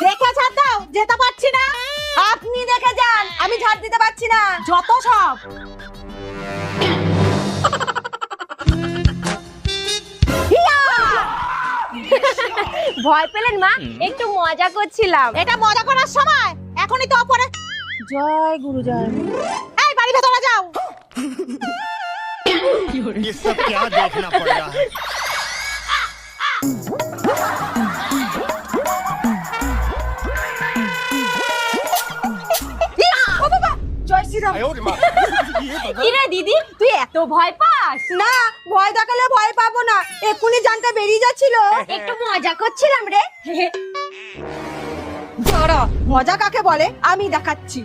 দেখে ছাড় দাও, যেতে পারছি না। আপনি দেখে যান, আমি ঝাড় দিতে পারছি না। যত সব। ভয় পেলেন মা? একটু মজা করছিলাম। এটা মজা করার সময়? এখনই তো অপরে। জয় গুরু জয়। এই বাড়ি ভেতরে যাও। ये सब क्या देखना पड़ रहा है? জয় শ্রীরাম। কিরে দিদি, তুই এত ভয় পাস? না, ভয় দেখালে ভয় পাবো না, এক্ষুনি জানটা বেরিয়ে যাচ্ছিল। একটু মজা করছিলাম রে। দাঁড়া, মজা কাকে বলে আমি দেখাচ্ছি।